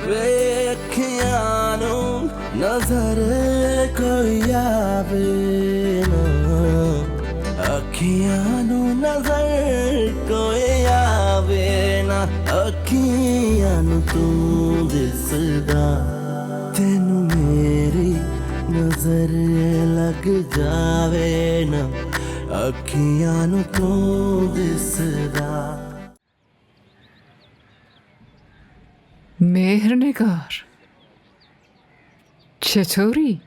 वेख्यानो नजर कोई आवे ना अखियानो नजर कोई आवे ना अखियानो तू दिसदा तेनू मेरी नजर लग जावे ना अखियानो तू दिसदा مهرنگار چطوری؟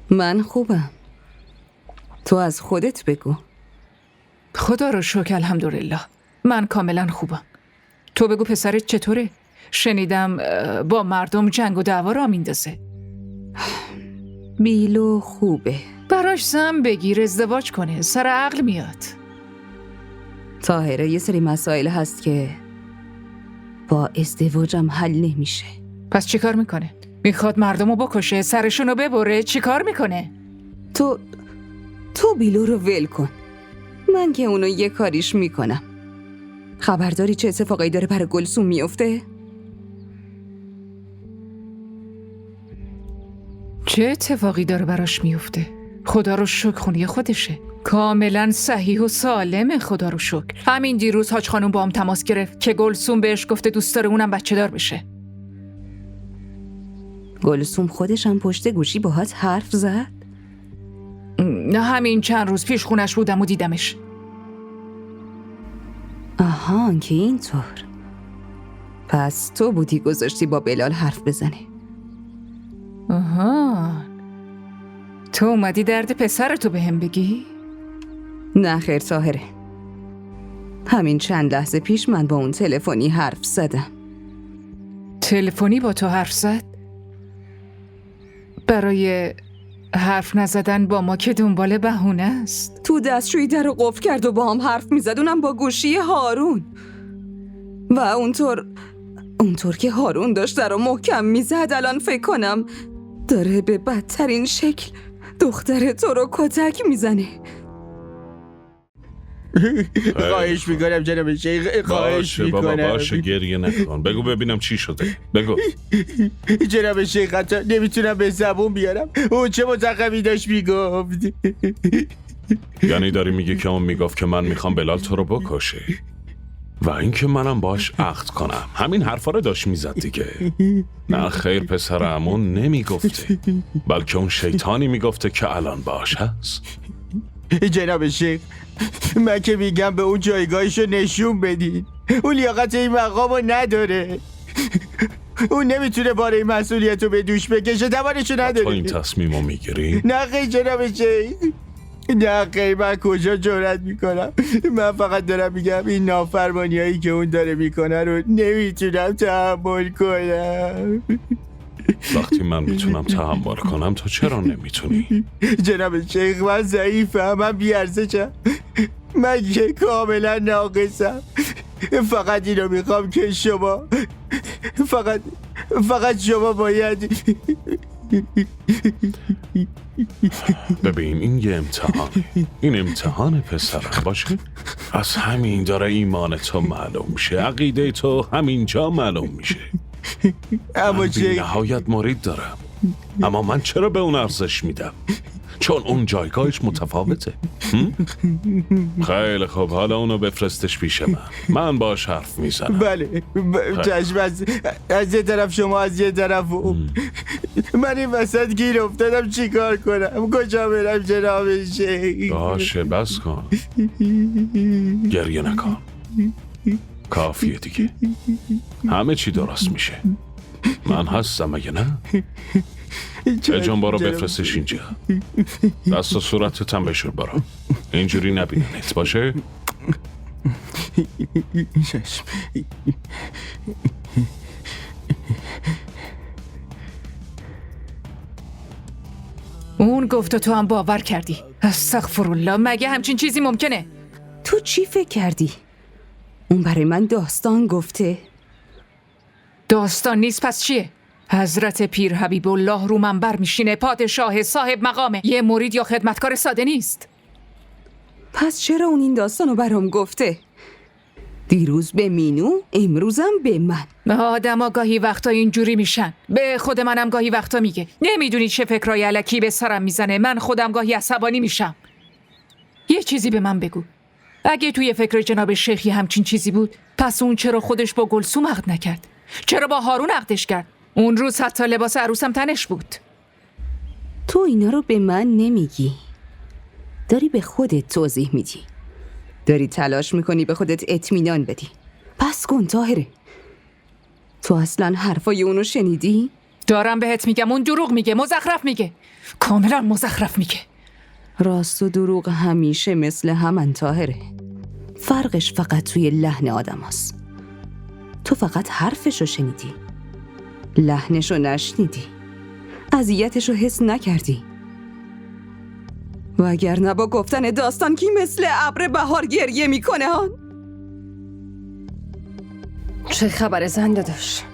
من خوبم. تو از خودت بگو. خدا رو شکر الحمدلله من کاملا خوبم. تو بگو پسرت چطوره؟ شنیدم با مردم جنگ و دعوا را میندازه. بیلو خوبه. براش زن بگیر ازدواج کنه سر عقل میاد. طاهره یه سری مسائل هست که با ازدواجم حل نمیشه. پس چی کار میکنه؟ میخواد مردمو بکشه سرشونو ببره چی کار میکنه؟ تو بیلو رو ول کن. من که اونو یه کاریش میکنم. خبرداری چه اتفاقایی داره برای گلسوم میفته؟ چه اتفاقی داره براش میفته؟ خدا رو شکر خونی خودشه کاملا صحیح و سالمه خدا رو شکر. همین دیروز حاج خانوم با هم تماس گرفت که گلسوم بهش گفته دوست داره اونم بچه دار بشه. گلسوم خودش هم پشت گوشی باهات حرف زد؟ نه همین چند روز پیش خونش بودم و دیدمش. آها که اینطور. پس تو بودی گذاشتی با بلال حرف بزنه. آها تو اومدی درد پسرتو به هم بگی؟ نه خیر طاهره. همین چند لحظه پیش من با اون تلفنی حرف زدم. تلفنی با تو حرف زد؟ برای حرف نزدن با ما که دنبال بهونه است. تو دستشویی در رو قفل کرد و با هم حرف میزد اونم با گوشی هارون. و اونطور که هارون داشت در رو محکم میزد الان فکر کنم داره به بدترین شکل دختر تو رو کتک میزنه. خواهش میکنم جناب شیخ خواهش میکنم. باشه بابا باشه گریه نکن. بگو ببینم چی شده. بگو. جناب شیخ حتی نمیتونم به زبون بیارم اون چه متقبی داشت میگفت. یعنی داری میگه که اون میگفت که من میخوام بلال تو رو بکشه و اینکه منم باش عقد کنم. همین حرفا رو داشت میزد دیگه. نه خیر پسرمون نمیگفته بلکه اون شیطانی میگفته که الان باش هست. جناب شیخ من که میگم به اون جایگاهشو نشون بدین. اون لیاقت این مقامو نداره. اون نمیتونه باره این مسئولیتو به دوش بکشه. توانشو نداره. تو این تصمیمو میگیری؟ نه خیلی جناب شیخ نه خیلی من کجا جرأت میکنم. من فقط دارم میگم این نافرمانی هایی که اون داره میکنه رو نمیتونم تحمل کنم. وقتی من میتونم تحمل کنم تو چرا نمیتونی؟ جناب شیخ من ضعیفم. من بی‌ارزشم. من که کاملا ناقصم. فقط اینو میخوام که شما فقط شما باید ببین این یه امتحان. این امتحان پسرم باشه. از همین داره ایمان تو معلوم میشه. عقیده تو همینجا معلوم میشه. اما من چه نهایت مرید دارم اما من چرا به اون ارزش میدم؟ چون اون جایگاهش متفاوته. خیلی خوب حالا اونو بفرستش پیش من باش حرف میزنم. بله چشم از یه طرف شما از یه طرف من این وسط گیر افتادم چی کار کنم؟ کجا برم جناب شیخ؟ باشه بس کن گریه نکن کافیه دیگه. همه چی درست میشه. من هستم مگه نه؟ اجان بارو بفرستش اینجا. دست و صورتت هم بشور برو. اینجوری نبیننت باشه؟ چشم. اون گفت تو هم باور کردی. استغفرالله مگه همچین چیزی ممکنه؟ تو چی فکر کردی؟ اون برای من داستان گفته. داستان نیست پس چیه؟ حضرت پیر حبیب الله رو منبر میشینه، پادشاه صاحب مقامه، یه مرید یا خدمتکار ساده نیست. پس چرا اون این داستانو برام گفته؟ دیروز به مینو، امروزم به من. آدم ها گاهی وقتا اینجوری میشن. به خود منم گاهی وقتا میگه نمیدونی چه فکرای الکی به سرم میزنه. من خودم گاهی عصبانی میشم. یه چیزی به من بگو، اگه توی فکر جناب شیخی همچین چیزی بود، پس اون چرا خودش با گلسوم عقد نکرد؟ چرا با هارون عقدش کرد؟ اون روز حتی لباس عروسم تنش بود. تو اینا رو به من نمیگی، داری به خودت توضیح میدی، داری تلاش میکنی به خودت اطمینان بدی. پس کن طاهره، تو اصلا حرفای اونو شنیدی؟ دارم بهت میگم اون دروغ میگه، مزخرف میگه، کاملا مزخرف میگه. راست و دروغ همیشه مثل همن طاهره، فرقش فقط توی لحن آدم هست. تو فقط حرفشو شنیدی، لحنشو نشنیدی، اذیتشو حس نکردی. و اگر نه با گفتن داستان کی مثل ابر بهار گریه میکنه ها؟ چه خبر زنده داشت؟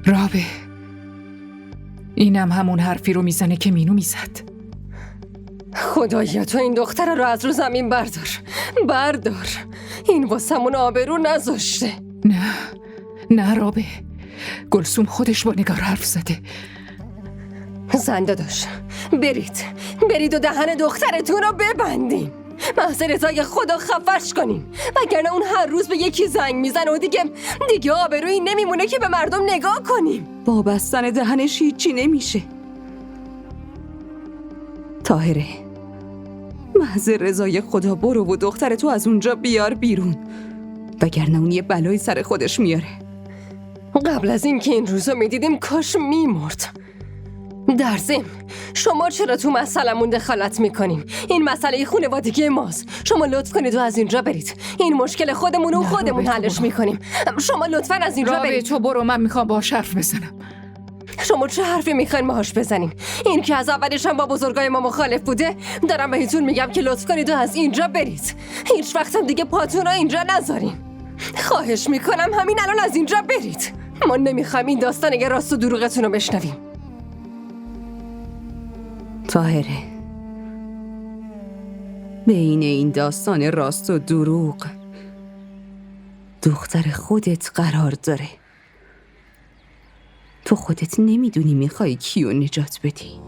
رابه، اینم همون حرفی رو میزنه که مینو میزد. خدایا تو این دختر رو از رو زمین بردار. این واسمون آبرو نذاشته. نه رابه، گلسوم خودش با نگار حرف زده. زنده داشت، برید و دهن دخترتون رو ببندین، محض رضای خدا خفش کنین، وگرنه اون هر روز به یکی زنگ میزنه و دیگه آبرویی نمیمونه که به مردم نگاه کنیم. با بستن دهنش هیچی نمیشه. طاهره، محض رضای خدا برو و دخترتو از اونجا بیار بیرون، وگرنه اون یه بلایی سر خودش میاره. قبل از این که این روزو میدیدیم کاش میمرد. در ضمن شما چرا تو مسئلمون دخالت میکنین؟ این مسئله خانوادگی ماست. شما لطف کنید و از اینجا برید. این مشکل خودمون و خودمون حلش میکنیم. شما لطفاً از اینجا برید. تو برو، من میخوام باهاش حرف بزنم. شما چه حرفی میخواین باهاش بزنیم؟ این که از اولش هم با بزرگای ما مخالف بوده. دارم بهتون میگم که لطف کنید و از اینجا برید. هیچ وقت هم دیگه پاتون رو اینجا نذارین. خواهش میکنم همین الان از اینجا برید. ما نمیخوایم این داستان راست و دروغتون رو بشنویم. طاهره، بین این داستان راست و دروغ دختر خودت قرار داره. تو خودت نمیدونی میخوای کیو نجات بدی.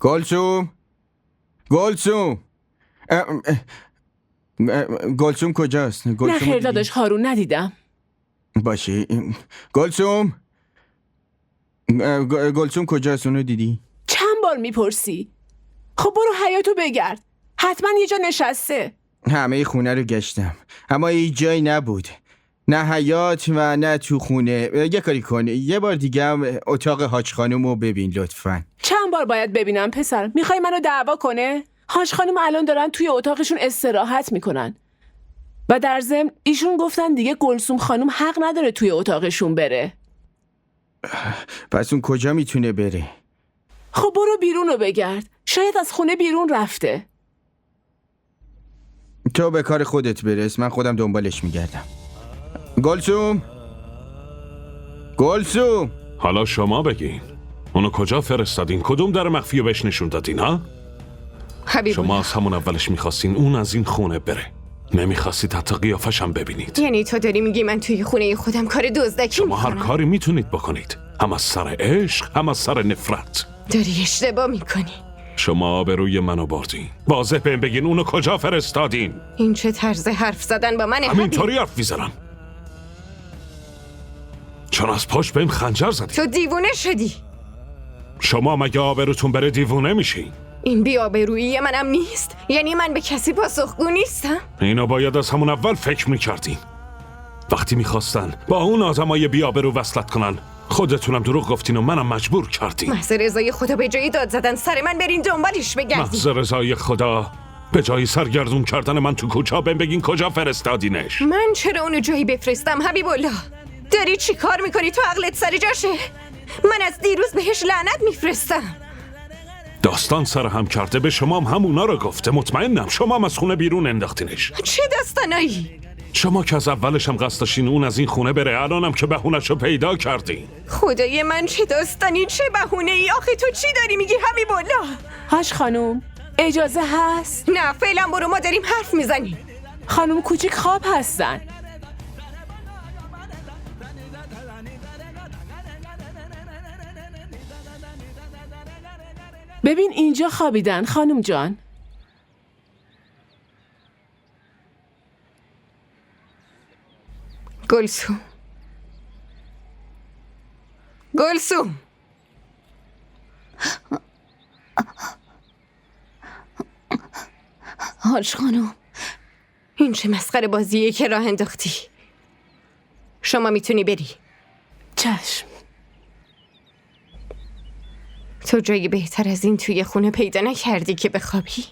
گلسوم گلسوم کجاست؟ نه خیر داداش، هارون ندیدم. باشه. گلسوم کجاست؟ اونو دیدی؟ چند بار میپرسی؟ خب برو حیاطو بگرد، حتما یه جا نشسته. همه خونه رو گشتم اما هیچ جایی نبود، نه حیاط و نه تو خونه. یه کاری کن، یه بار دیگه هم اتاق حاج خانم رو ببین لطفاً. چند بار باید ببینم پسر؟ میخوای منو دعوا کنه؟ حاج خانم الان دارن توی اتاقشون استراحت میکنن و در ضمن ایشون گفتن دیگه گلسوم خانم حق نداره توی اتاقشون بره. پس اون کجا میتونه بره؟ خب برو بیرون رو بگرد، شاید از خونه بیرون رفته. تو به کار خودت برس، من خودم دنبالش میگردم. گلسوم حالا شما بگین اونو کجا فرستادین؟ کدوم در مخفی رو بهش نشون دادین ها؟ شما از همون اولش میخواستین اون از این خونه بره، نمیخواستید حتی قیافش هم ببینید. یعنی تو داری میگی من توی خونه خودم کار دزدکی شما میکنم؟ هر کاری میتونید بکنید، هم از سر عشق هم از سر نفرت. داری اشتباه میکنی. شما آبروی منو بردین، واضح بهم بگین اونو کجا فرستادین. این چه طرز حرف زدن با من؟ همینطوری حرف میزنم چون از پشت بهم خنجر زدی. تو دیوونه شدی. شما مگه آبروتون بره دیوونه میشین؟ این بی‌آبرویی منم نیست؟ یعنی من به کسی پاسخگو نیستم؟ اینو باید از همون اول فکر میکردین. وقتی میخواستن با اون آدمای بی‌آبرو وصلت کنن، خودتونم دروغ گفتین و منم مجبور کردین. محض رضای خدا به جایی داد زدن سر من برین دنبالش بگردین. محض رضای خدا به جای سرگردون کردن من تو کوچه بهم بگین کجا فرستادینش. من چرا اونو جایی بفرستم حبیب الله؟ داری چی کار میکنی؟ تو عقلت سر جاشه؟ من از دیروز بهش لعنت میفرستم. داستان سر هم کرده، به شما هم همونا رو گفته. مطمئنم شما هم از خونه بیرون انداختینش. چه داستانایی؟ شما که از اولش هم قصد داشتین اون از این خونه بره، الانم که بهونه‌شو پیدا کردین. خدای من چه داستانی، چه بهونه ای؟ آخه تو چی داری میگی حبیب الله؟ هاش خانم اجازه هست؟ نه فعلا برو، ما داریم حرف میزنیم. خانم کوچیک خواب هستن. ببین اینجا خوابیدن خانم جان. گلسوم، گلسوم، حاج خانم، این چه مسخره بازیه که راه انداختی؟ شما میتونی بری. چشم. تو جایی بهتر از این توی خونه پیدا نکردی که بخوابی؟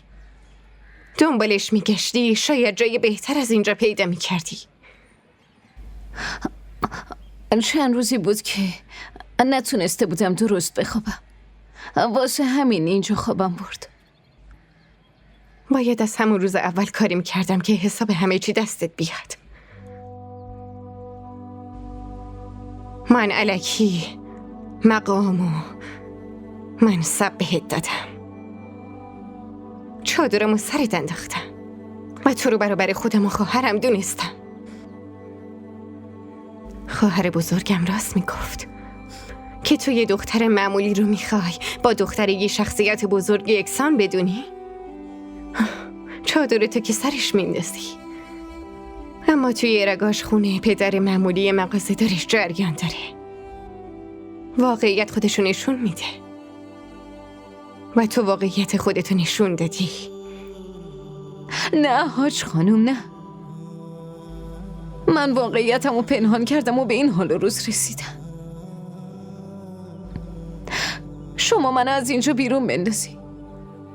دنبالش میگشتی، شاید جای بهتر از اینجا پیدا میکردی. چند روزی بود که نتونسته بودم درست بخوابم، واسه همین اینجا خوابم برد. باید از همون روز اول کاری میکردم که حساب همه چی دستت بیاد. من الکی مقام و منصب بهت دادم، چادرمو سرت انداختم و تو رو برابر خودم و خواهرم دونستم. خواهر بزرگم راست میگفت که تو یه دختر معمولی رو میخوای با دختر یه شخصیت بزرگ یکسان بدونی؟ چادرتو که سرش میندازی، اما توی رگاش خونه پدر معمولی مغازه دارش جریان داره. واقعیت خودشو نشون میده و تو واقعیت خودتو نشون دادی. نه حاج خانم، نه، من واقعیتمو پنهان کردم و به این حال و روز رسیدم. شما منو از اینجا بیرون بندازی،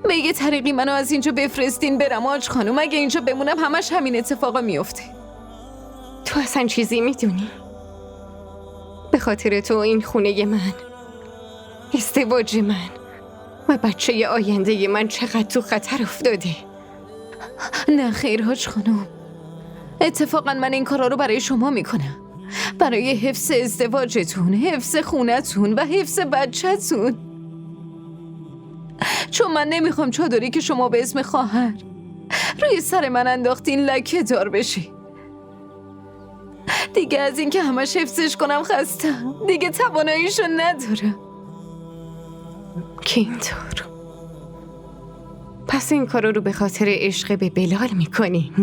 به یه طریقی منو از اینجا بفرستین برم حاج خانم. اگه اینجا بمونم همش همین اتفاقا میفته. تو اصلا چیزی میدونی؟ به خاطر تو این خونه من، ازدواج من و بچه آینده من چقدر تو خطر افتاده. نه خیر حاج خانم، اتفاقا من این کارا رو برای شما میکنم، برای حفظ ازدواجتون، حفظ خونتون و حفظ بچه‌تون. چون من نمیخوام چادری که شما به اسم خواهر روی سر من انداختین لکه دار بشه. دیگه از این که همش حفظش کنم خستم، دیگه تواناییشو ندارم. که اینطور؟ پس این کارا رو به خاطر عشق به بلال میکنی؟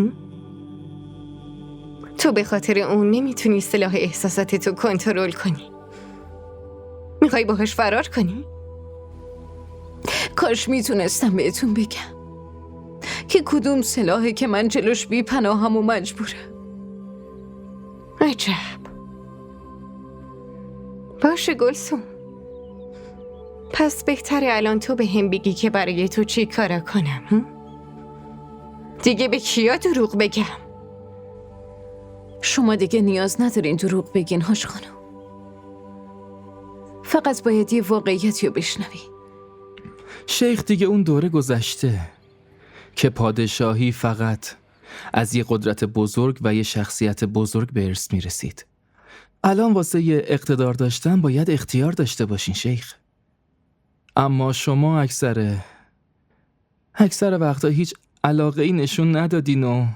تو به خاطر اون نمیتونی سلاح احساساتتو کنترل کنی؟ میخوای باهاش فرار کنی؟ کاش میتونستم بهتون بگم که کدوم سلاحه که من جلوش بی پناهم و مجبورم. عجب. باشه گلسوم، پس بهتره الان تو به هم بگی که برای تو چی کارا کنم. دیگه به کیا دروغ بگم؟ شما دیگه نیاز ندارین دروغ بگین حاج خانم، فقط باید یه واقعیتی رو بشنوی. شیخ دیگه اون دوره گذشته که پادشاهی فقط از یه قدرت بزرگ و یه شخصیت بزرگ به ارث میرسید. الان واسه یه اقتدار داشتن باید اختیار داشته باشین شیخ. اما شما اکثر وقتا هیچ علاقه ای نشون ندادین و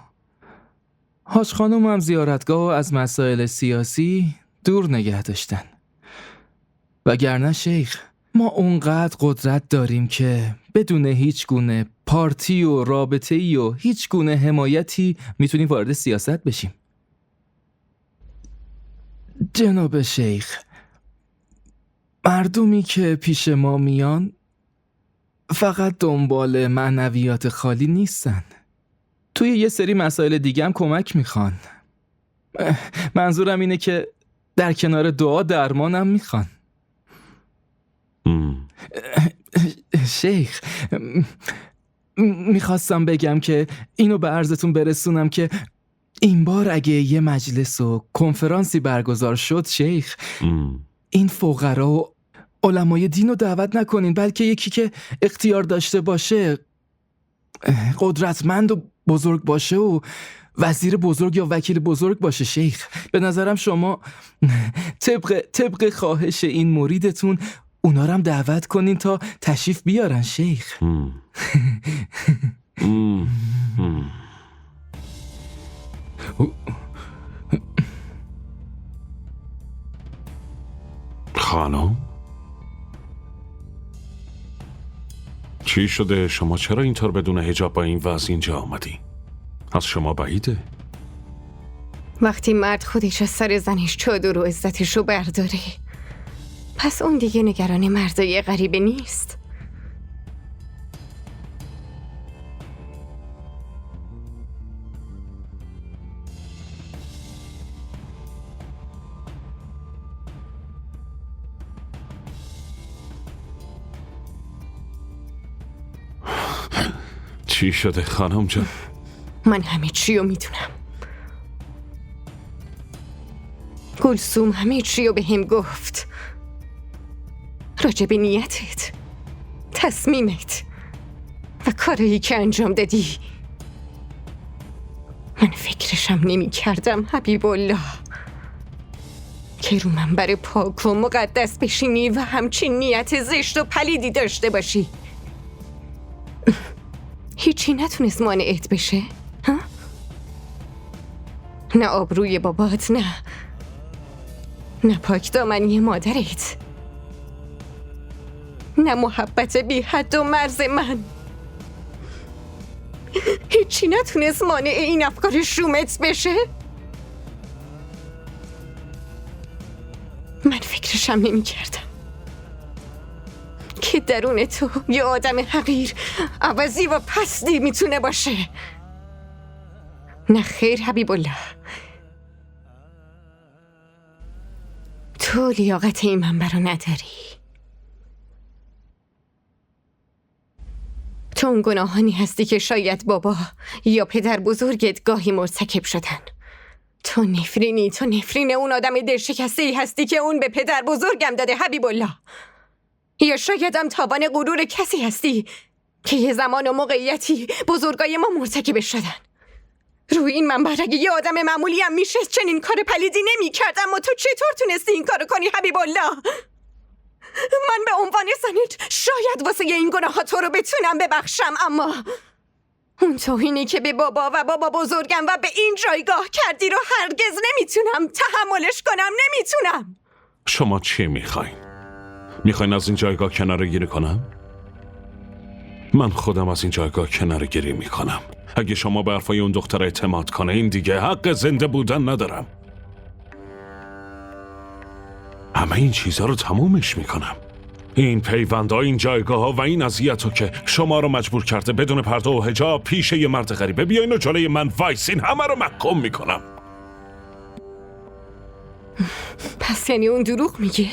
حاج خانم هم زیارتگاه از مسائل سیاسی دور نگه داشتن. وگرنه شیخ ما اونقدر قدرت داریم که بدون هیچ گونه پارتی و رابطه‌ای و هیچ گونه حمایتی میتونیم وارد سیاست بشیم. جناب شیخ، مردمی که پیش ما میان فقط دنبال معنویات خالی نیستن، توی یه سری مسائل دیگه هم کمک میخوان. منظورم اینه که در کنار دعا درمانم میخوان. شیخ، میخواستم بگم که اینو به عرضتون برسونم که این بار اگه یه مجلس و کنفرانسی برگزار شد شیخ، این فقرا و علمای دین رو دعوت نکنین، بلکه یکی که اختیار داشته باشه، قدرتمند و بزرگ باشه و وزیر بزرگ یا وکیل بزرگ باشه شیخ. به نظرم شما طبق خواهش این مریدتون اونا رو هم دعوت کنین تا تشریف بیارن شیخ. خانم چی شده؟ شما چرا اینطور بدون حجاب با این وضع اینجا آمدی؟ از شما بعیده؟ وقتی مرد خودش از سر زنش چادر و عزتش رو برداره، پس اون دیگه نگران مردای غریبه نیست. چی شده خانم جان؟ من همه چی رو میدونم. گلسوم همه چی رو به هم گفت، راجع به نیتت، تصمیمت و کارایی که انجام دادی. من فکرشم نمی کردم حبیب الله که رو منبر پاک و مقدس بشینی و همچین نیت زشت و پلیدی داشته باشی. هیچی نتونست مانعت بشه؟ ها؟ نه آبروی بابات، نه پاک دامنی مادرت، نه محبت بی حد و مرز من. هیچی نتونست مانع این افکار شومت بشه؟ من فکرشم نمی کردم که درون تو یه آدم حقیر، عوضی و پستی میتونه باشه. نه خیر حبیب الله، تو لیاقت این منبر رو نداری. تو اون گناهانی هستی که شاید بابا یا پدر بزرگت گاهی مرتکب شدن. تو نفرین اون آدم دلشکسته‌ای هستی که اون به پدر بزرگم داده حبیب الله. یا شاید هم تاوان غرور کسی هستی که یه زمان و موقعیتی بزرگای ما مرتکب شدن. روی این منبر اگه یه آدم معمولی هم میشه چنین کار پلیدی نمی کردم و تو چطور تونستی این کارو کنی حبیب الله؟ من به عنوان زنت شاید واسه این گناه تو رو بتونم ببخشم، اما اون توهینی که به بابا و بابا بزرگم و به این جایگاه کردی رو هرگز نمیتونم تحملش کنم، نمیتونم. شما چی میخواین؟ میخواین از این جایگاه کناره گیری کنم؟ من خودم از این جایگاه کناره گیری میکنم. اگه شما به حرفای اون دختر اعتماد کنه این دیگه حق زنده بودن ندارم. همه این چیزها رو تمومش میکنم. این پیوندها، این جایگاه ها و این اذیتو که شما رو مجبور کرده بدون پرده و حجاب پیش یه مرد غریبه بیاین و جلوی من وایسین، همه رو محکوم میکنم. پس یعنی اون دروغ میگه؟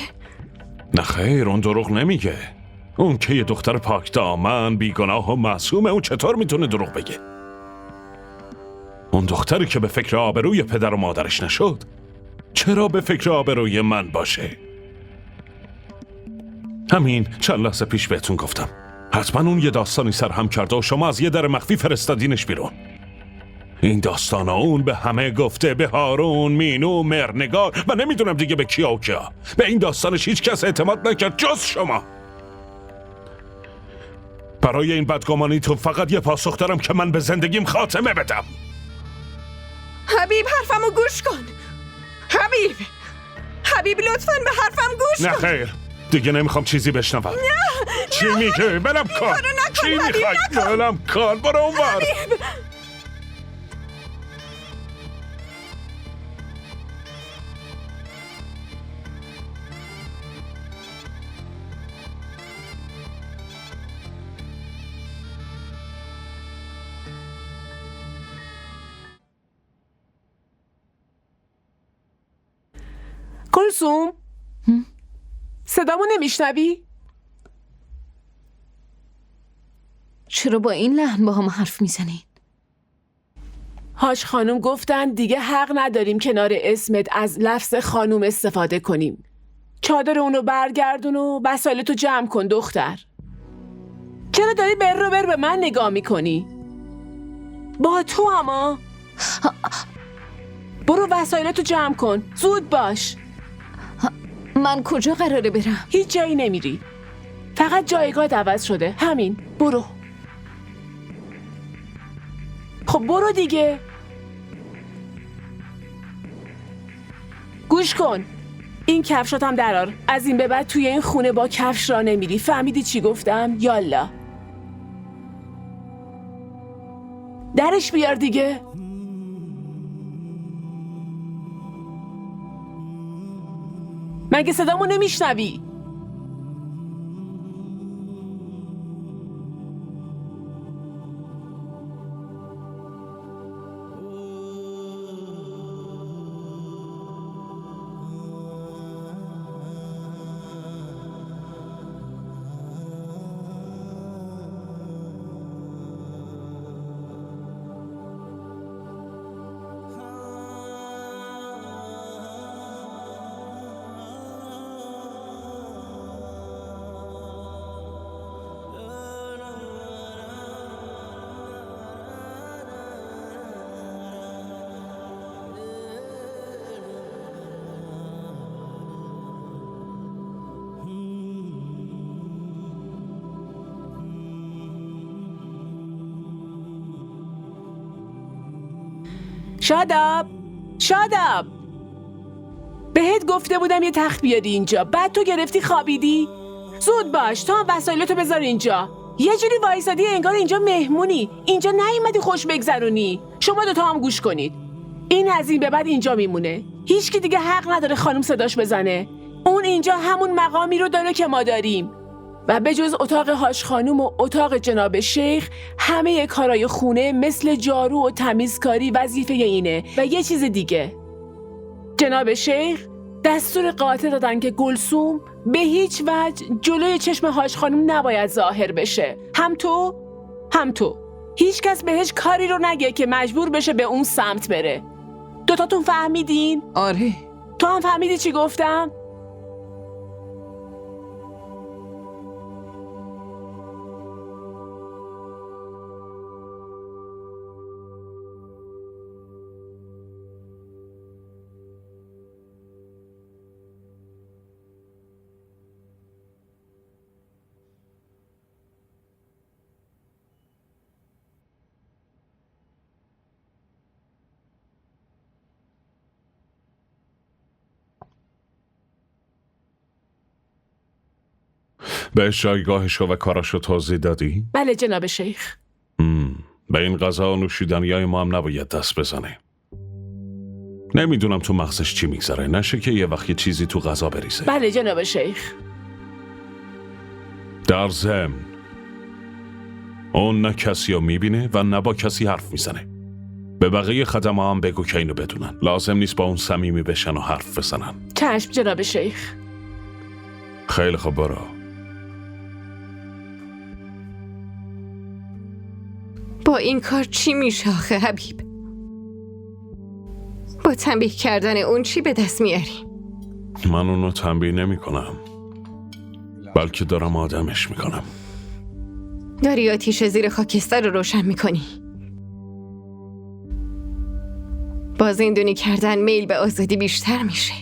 نه خیر، اون دروغ نمیگه. اون که یه دختر پاک دامن، بیگناه و معصومه، اون چطور میتونه دروغ بگه؟ اون دختری که به فکر آبروی پدر و مادرش نشد، چرا به فکر آبروی من باشه؟ همین چند لحظه پیش بهتون گفتم حتما اون یه داستانی سرهم کرده و شما از یه در مخفی فرستادینش بیرون. این داستانا اون به همه گفته، به هارون، مینو، مرنگار و نمیدونم دیگه به کیا و کیا. به این داستانش هیچ کس اعتماد نکرد جز شما. برای این بدگمانی تو فقط یه پاسخ دارم که من به زندگیم خاتمه بدم. حبیب حرفمو گوش کن. حبیب لطفاً به حرفم گوش کن. نه خیر، دیگه نمیخوام چیزی بشنوم. نه چی میگه؟ بلم کن. چی میخوای؟ بلم کن، برو اون بر. گلسوم، صدامو نمیشنوی؟ چرا با این لحن با هم حرف میزنین؟ حاج خانم گفتن دیگه حق نداریم کنار اسمت از لفظ خانم استفاده کنیم. چادر اونو برگردون و وسایلتو جمع کن دختر. چرا داری بر به من نگاه میکنی؟ با تو اما برو وسایلتو جمع کن، زود باش. من کجا قراره برم؟ هیچ جایی نمیری، فقط جایگاه عوض شده، همین. برو. خب برو دیگه. گوش کن، این کفشاتم درار. از این به بعد توی این خونه با کفش را نمیری، فهمیدی چی گفتم؟ یالا درش بیار دیگه. مگه صدامو نمیشنوی؟ شاداب بهت گفته بودم یه تخت بیاری اینجا، بعد تو گرفتی خوابیدی. زود باش، تو هم وسایلتو بذار اینجا. یه جوری وایسادی انگار اینجا مهمونی. اینجا نیومدی خوش بگذرونی. شما دوتا هم گوش کنید، این از این به بعد اینجا میمونه. هیچ کی دیگه حق نداره خانم صداش بزنه. اون اینجا همون مقامی رو داره که ما داریم و به جز اتاق حاج خانم و اتاق جناب شیخ همه کارای خونه مثل جارو و تمیزکاری وظیفه اینه. و یه چیز دیگه، جناب شیخ دستور قاطع دادن که گلسوم به هیچ وجه جلوی چشم حاج خانم نباید ظاهر بشه. هم تو هیچ کس بهش کاری رو نگه که مجبور بشه به اون سمت بره. دوتاتون فهمیدین؟ آره. تو هم فهمیدی چی گفتم؟ بهش جایگاهشو و کاراشو توضیح دادی؟ بله جناب شیخ. به این غذا و نوشیدنیای ما هم نباید دست بزنه. نمیدونم تو مغزش چی میگذره، نشه که یه وقت یه چیزی تو غذا بریزه. بله جناب شیخ. در ضمن اون نه کسی رو میبینه و نه با کسی حرف میزنه. به بقیه خدمه هم بگو که اینو بدونن. لازم نیست با اون صمیمی بشن و حرف بزنن. چشم جناب شیخ. خیلی خوب، برو. با این کار چی میشه آخه حبیب؟ با تنبیه کردن اون چی به دست میاری؟ من اونو تنبیه نمی کنم، بلکه دارم آدمش میکنم. داری آتیش زیر خاکستر رو روشن میکنی. با زندونی کردن میل به آزادی بیشتر میشه.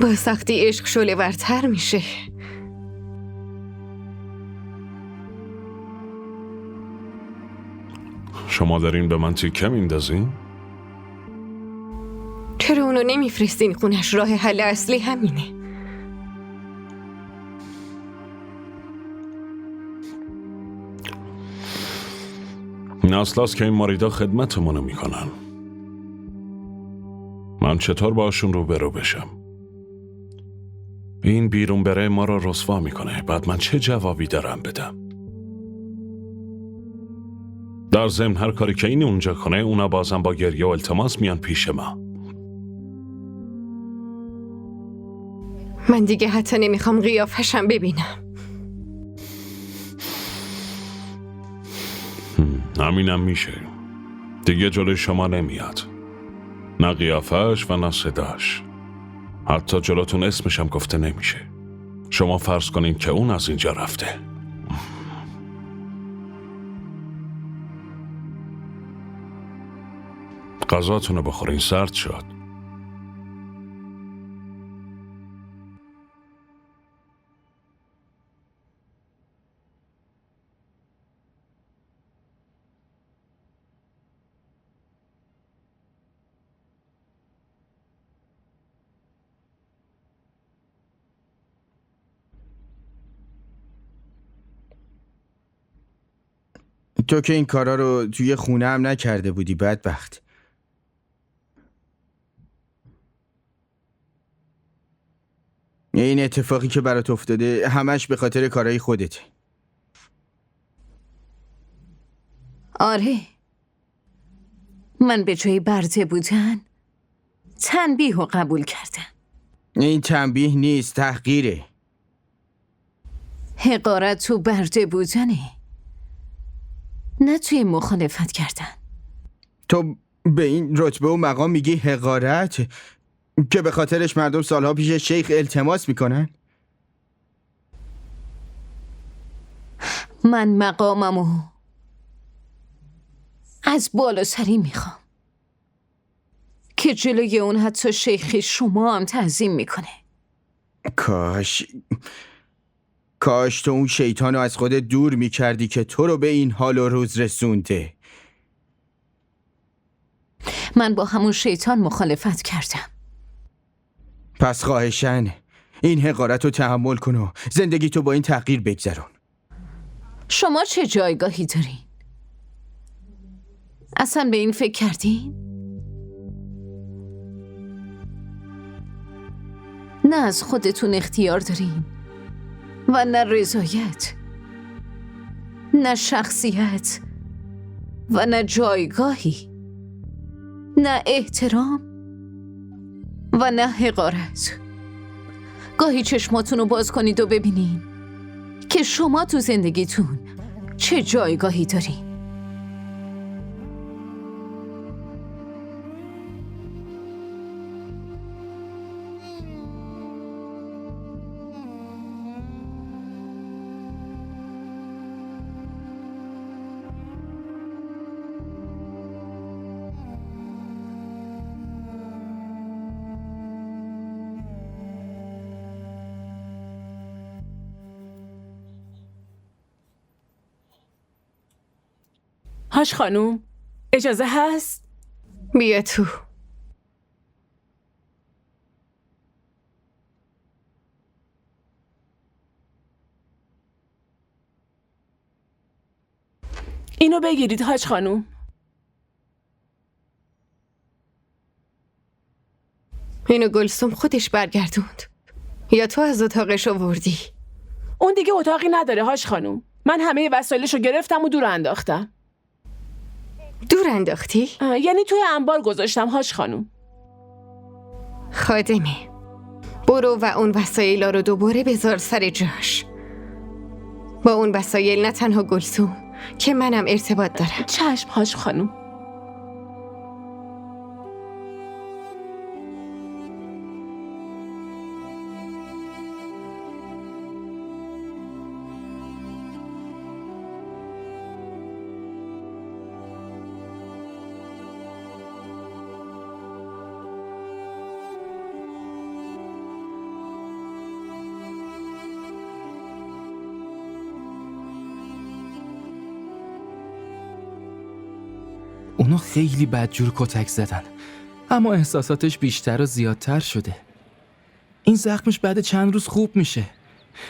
با سختی عشق شعله ورتر میشه. شما دارین به من تیکه میندازین؟ چرا اونو نمیفرستین خونش؟ راه حل اصلی همینه. این اصلاست که این مریدا خدمتمونو میکنن. من چطور باشون رو بشم؟ این بیرون بره ما رو رسوا میکنه. بعد من چه جوابی دارم بدم؟ در ضمن هر کاری که این اونجا کنه اونا بازم با گریه و التماس میان پیش ما. من دیگه حتی نمیخوام قیافشم ببینم. همینم میشه. دیگه جلوی شما نمیاد، نه قیافش و نه صداش. حتی جلوتون اسمشم گفته نمیشه. شما فرض کنین که اون از اینجا رفته. غذاتونو بخورین، سرد شد. تو که این کارا رو توی خونه هم نکرده بودی بدبخت. این اتفاقی که برات افتاده همش به خاطر کارهای خودته. آره، من به جای برده بودن تنبیه رو قبول کردم. این تنبیه نیست، تحقیره. حقارت تو برده بودنه، نه توی مخالفت کردن. تو به این رتبه و مقام میگی حقارت که به خاطرش مردم سالها پیش شیخ التماس میکنن؟ من مقاممو از بالا سری میخوام که جلوی اون حتی شیخ شما هم تعظیم میکنه. کاش تو اون شیطان رو از خودت دور میکردی که تو رو به این حال و روز رسونده. من با همون شیطان مخالفت کردم. پس خواهشاً این حقارت رو تحمل کن و زندگی تو با این تغییر بگذرون. شما چه جایگاهی دارین؟ اصلا به این فکر کردین؟ نه از خودتون اختیار دارین و نه رضایت، نه شخصیت و نه جایگاهی، نه احترام و نه حقارت. گاهی چشماتون رو باز کنید و ببینین که شما تو زندگیتون چه جایگاهی دارین. هاش خانوم، اجازه هست؟ بیا تو. اینو بگیرید هاش خانوم. اینو گلسوم خودش برگردوند یا تو از اتاقش آوردی؟ اون دیگه اتاقی نداره هاش خانوم. من همه وسایلشو گرفتم و دور انداختم. دور انداختی؟ یعنی توی انبار گذاشتم هاش خانوم. خادمه، برو و اون وسایل رو دوباره بذار سر جاش. با اون وسایل نه تنها گلسوم که منم ارتباط دارم. چشم هاش خانوم. اونا خیلی بدجور کتک زدن، اما احساساتش بیشتر و زیادتر شده. این زخمش بعد چند روز خوب میشه،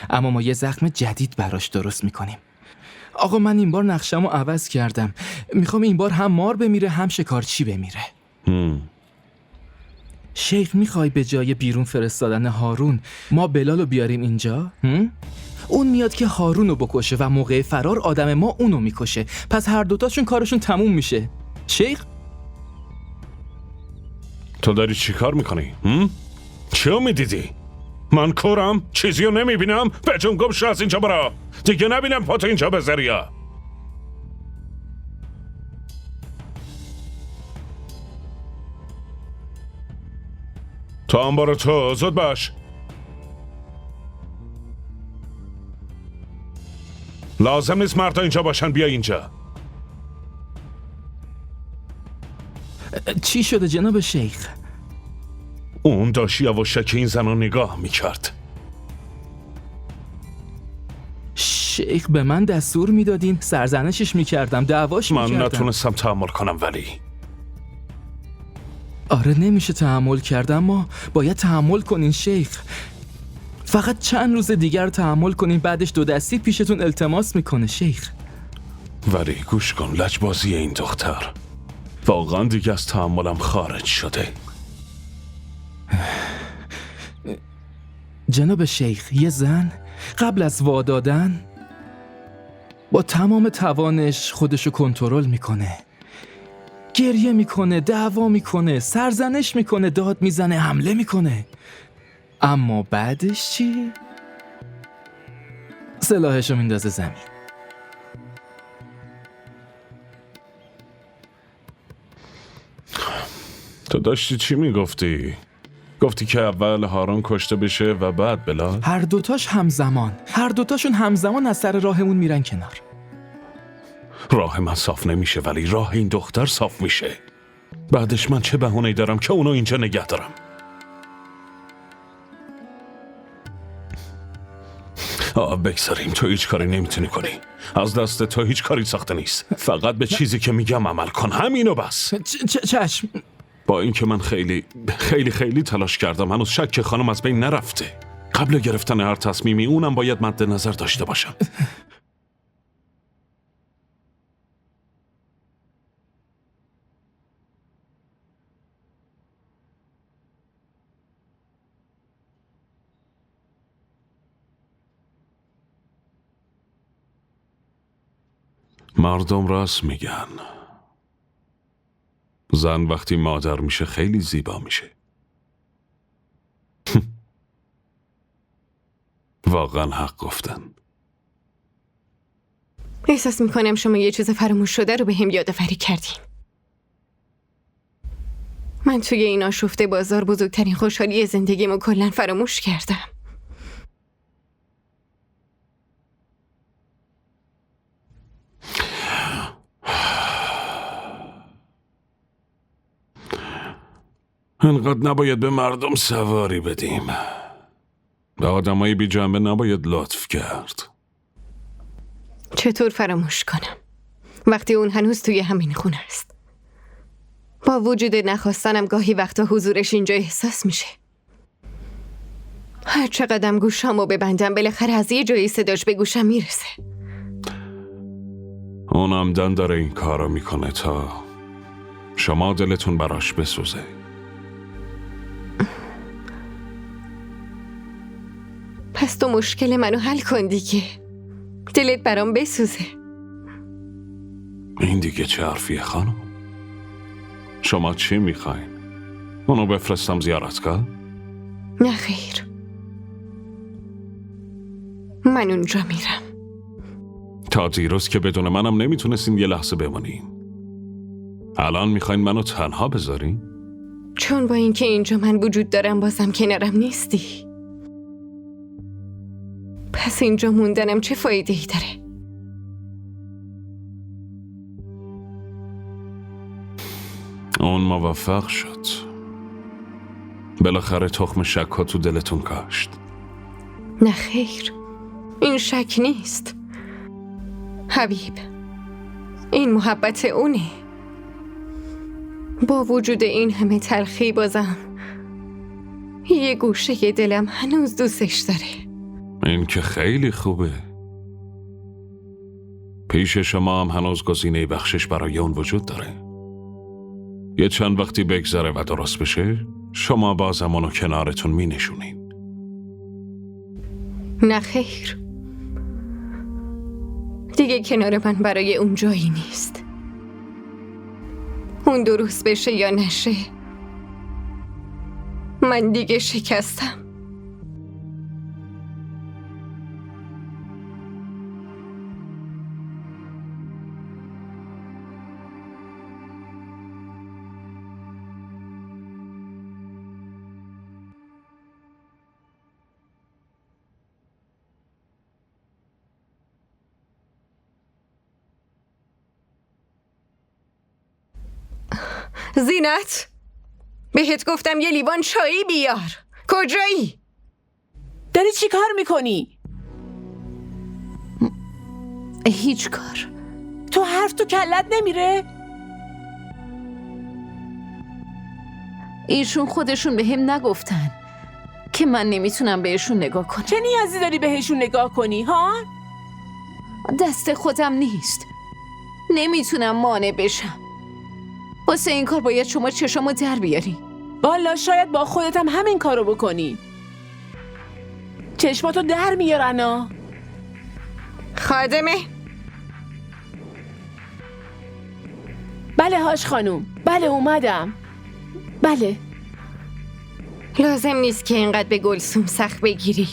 اما ما یه زخم جدید براش درست میکنیم. آقا من این بار نقشمو عوض کردم. میخوام این بار هم مار بمیره هم شکارچی بمیره. شیخ میخوای به جای بیرون فرستادن هارون ما بلالو بیاریم اینجا؟ اون میاد که هارونو بکشه و موقع فرار آدم ما اونو میکشه. پس هر دوتاشون کارشون تموم میشه. شیخ؟ تو داری چی کار میکنی؟ چیو میدیدی؟ من کورم؟ چیزیو نمیبینم؟ به جون گم شو از اینجا برا. دیگه نبینم پاتو اینجا بذاری. تا هم برو تو زود باش. لازم نیست مردا اینجا باشن، بیا اینجا. چی شده جناب شیخ؟ اون داشت یواشکی این زن رو نگاه میکرد. شیخ به من دستور میدادین سرزنشش میکردم، دعواش میکردم. من نتونستم تحمل کنم ولی آره نمیشه تحمل کردم، ما باید تحمل کنین شیخ. فقط چند روز دیگر تحمل کنین، بعدش دو دستی پیشتون التماس میکنه شیخ. ولی گوش کن، لجبازی این دختر واقعا دیگه از تحملم خارج شده. جناب شیخ، یه زن قبل از وادادن با تمام توانش خودشو کنترل میکنه، گریه میکنه، دعوا میکنه، سرزنش میکنه، داد میزنه، حمله میکنه. اما بعدش چی؟ سلاحشو میندازه زمین. تو داشتی چی میگفتی؟ گفتی که اول هارون کشته بشه و بعد بلال؟ هر دوتاشون همزمان از سر راهمون میرن کنار. راه من صاف نمیشه ولی راه این دختر صاف میشه. بعدش من چه بهونه‌ای دارم که اونو اینجا نگه دارم؟ بگذاریم، تو هیچ کاری نمیتونی کنی. از دست تو هیچ کاری ساخته نیست. فقط به چیزی که میگم عمل کن، همینو بس. چشم. با اینکه من خیلی خیلی خیلی تلاش کردم، هنوز شک خانم از بین نرفته. قبل گرفتن هر تصمیمی اونم باید مد نظر داشته باشم. مردم راست میگن، زن وقتی مادر میشه خیلی زیبا میشه. واقعا حق گفتن. احساس میکنم شما یه چیز فراموش شده رو به هم یادآوری کردین. من توی این آشفته بازار بزرگترین خوشحالی زندگیمو کلاً فراموش کردم. انقدر نباید به مردم سواری بدیم. به آدمای بی جنبه نباید لطف کرد. چطور فراموش کنم وقتی اون هنوز توی همین خونه است؟ با وجود نخواستنم گاهی وقتا حضورش اینجا احساس میشه. هر چقدرم گوشامو ببندم بالاخره از یه جایی صداش به گوشم میرسه. اونم دن داره این کارو میکنه تا شما دلتون براش بسوزه. پس تو مشکل منو حل کن دیگه، دلت برام بسوزه. این دیگه چه حرفیه خانم؟ شما چی میخواین؟ اونو بفرستم زیارتگاه؟ نه خیر، من اونجا میرم. تا دیروز که بدون منم نمیتونستین یه لحظه بمونین. الان میخواین منو تنها بذارین؟ چون با اینکه اینجا من وجود دارم بازم کنارم نیستی. پس اینجا موندنم چه فایده ای داره؟ اون موفق شد. بالاخره تخم شک ها تو دلتون کاشت. نه خیر، این شک نیست حبیب، این محبت اونه. با وجود این همه تلخی بازم یه گوشه دلم هنوز دوستش داره. این که خیلی خوبه. پیش شما هم هنوز گزینه بخشش برای اون وجود داره. یه چند وقتی بگذره و درست بشه شما بازم اونو کنارتون می نشونین. نه خیر، دیگه کنار من برای اون جایی نیست. اون درست بشه یا نشه من دیگه شکستم. زینت بهت گفتم یه لیوان چایی بیار. کجایی؟ داری چی کار میکنی؟ هیچ کار. تو حرف تو کلت نمیره؟ ایشون خودشون به هم نگفتن که من نمیتونم بهشون نگاه کنم. چه نیازی داری بهشون نگاه کنی ها؟ دست خودم نیست. نمیتونم مانع بشم. واسه این کار باید شما چشامو در بیاری. والا شاید با خودت هم همین کارو بکنی. چشماتو در میارن ها. خادمه. بله هاش خانوم. بله اومدم. بله. لازم نیست که اینقدر به گلسوم سخت بگیری.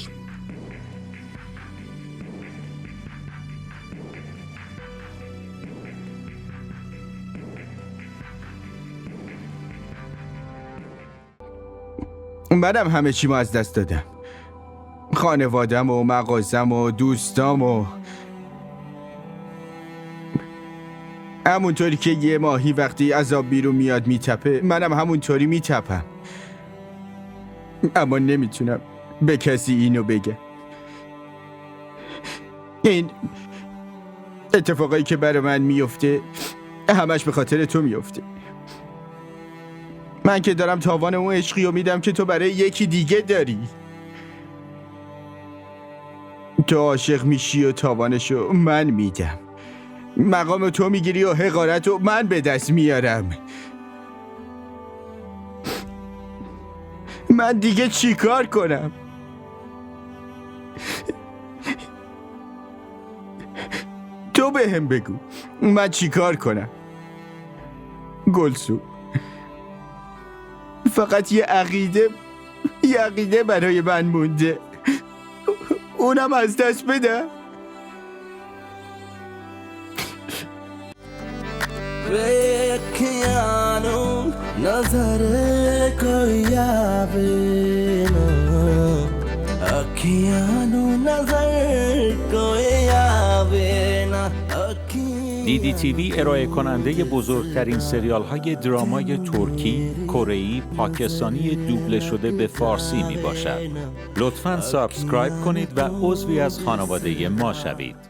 منم همه چیمو از دست دادم. خانوادم و مغازم و دوستام و همونطوری که یه ماهی وقتی از آب بیرون میاد میتپه، منم همونطوری میتپم. اما نمیتونم به کسی اینو بگم. این اتفاقایی که برای من میفته همش به خاطر تو میفته. من که دارم تاوان اون عشقی رو میدم که تو برای یکی دیگه داری. تو عاشق میشی و تاوانشو من میدم. مقام تو میگیری و حقارت رو من به دست میارم. من دیگه چی کار کنم؟ تو به هم بگو من چی کار کنم؟ گلسوم، فقط یه عقیده برای من مونده، اونم از دست بده. Rekiano nazar koi aave na, akhiano nazar koi aave na. DDTV ارائه کننده بزرگترین سریال های درامای ترکی، کره‌ای، پاکستانی دوبله شده به فارسی می باشد. لطفاً سابسکرایب کنید و عضوی از خانواده ما شوید.